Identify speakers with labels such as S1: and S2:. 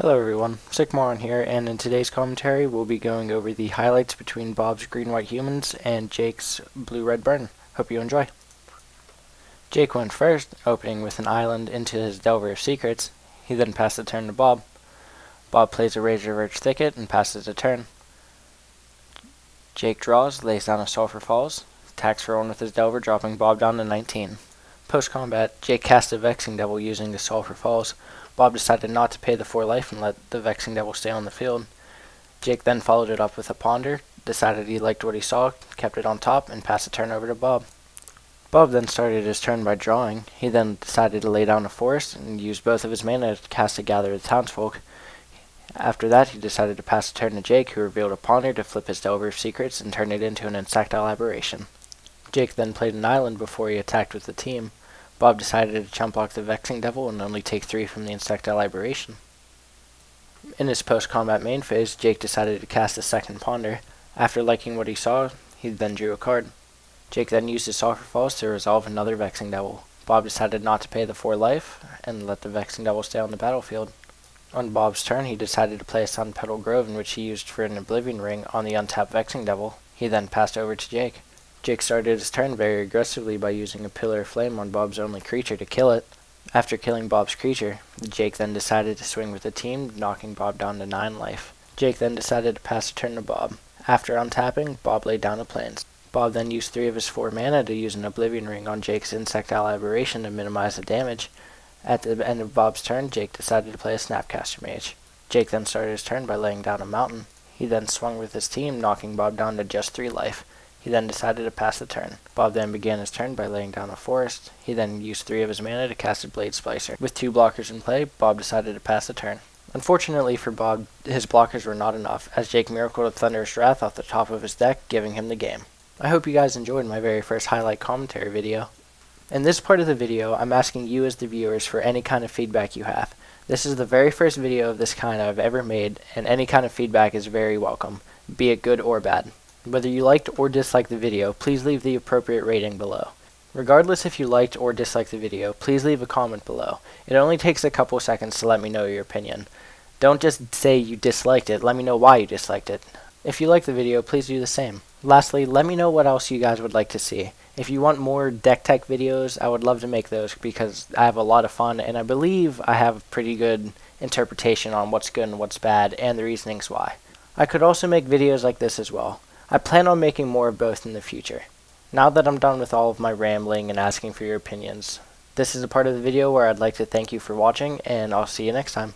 S1: Hello everyone, Sickmoron here, and in today's commentary we'll be going over the highlights between Bob's Green-White Humans and Jake's Blue-Red Burn. Hope you enjoy. Jake went first, opening with an island into his Delver of Secrets. He then passed the turn to Bob. Bob plays a Razor Verge Thicket and passes the turn. Jake draws, lays down a Sulphur Falls, attacks for 1 with his Delver, dropping Bob down to 19. Post-combat, Jake cast a Vexing Devil using the Sulphur Falls. Bob decided not to pay the 4 life and let the Vexing Devil stay on the field. Jake then followed it up with a Ponder, decided he liked what he saw, kept it on top, and passed the turn over to Bob. Bob then started his turn by drawing. He then decided to lay down a Forest and used both of his mana to cast a Gather the Townsfolk. After that, he decided to pass the turn to Jake, who revealed a Ponder to flip his Delver of Secrets and turn it into an Insectile Aberration. Jake then played an island before he attacked with the team. Bob decided to chump block the Vexing Devil and only take 3 from the Insectile Aberration. In his post-combat main phase, Jake decided to cast a second Ponder. After liking what he saw, he then drew a card. Jake then used his Sulphur Falls to resolve another Vexing Devil. Bob decided not to pay the 4 life and let the Vexing Devil stay on the battlefield. On Bob's turn, he decided to play a Sun Petal Grove, in which he used for an Oblivion Ring on the untapped Vexing Devil. He then passed over to Jake. Jake started his turn very aggressively by using a Pillar of Flame on Bob's only creature to kill it. After killing Bob's creature, Jake then decided to swing with the team, knocking Bob down to 9 life. Jake then decided to pass a turn to Bob. After untapping, Bob laid down a Plains. Bob then used 3 of his 4 mana to use an Oblivion Ring on Jake's Insectile Aberration to minimize the damage. At the end of Bob's turn, Jake decided to play a Snapcaster Mage. Jake then started his turn by laying down a Mountain. He then swung with his team, knocking Bob down to just 3 life. He then decided to pass the turn. Bob then began his turn by laying down a Forest. He then used 3 of his mana to cast a Blade Splicer. With 2 blockers in play, Bob decided to pass the turn. Unfortunately for Bob, his blockers were not enough, as Jake miracled a Thunderous Wrath off the top of his deck, giving him the game. I hope you guys enjoyed my very first highlight commentary video. In this part of the video, I'm asking you as the viewers for any kind of feedback you have. This is the very first video of this kind I've ever made, and any kind of feedback is very welcome, be it good or bad. Whether you liked or disliked the video, please leave the appropriate rating below. Regardless if you liked or disliked the video, please leave a comment below. It only takes a couple seconds to let me know your opinion. Don't just say you disliked it, let me know why you disliked it. If you liked the video, please do the same. Lastly, let me know what else you guys would like to see. If you want more deck tech videos, I would love to make those because I have a lot of fun and I believe I have pretty good interpretation on what's good and what's bad and the reasonings why. I could also make videos like this as well. I plan on making more of both in the future. Now that I'm done with all of my rambling and asking for your opinions, this is a part of the video where I'd like to thank you for watching, and I'll see you next time.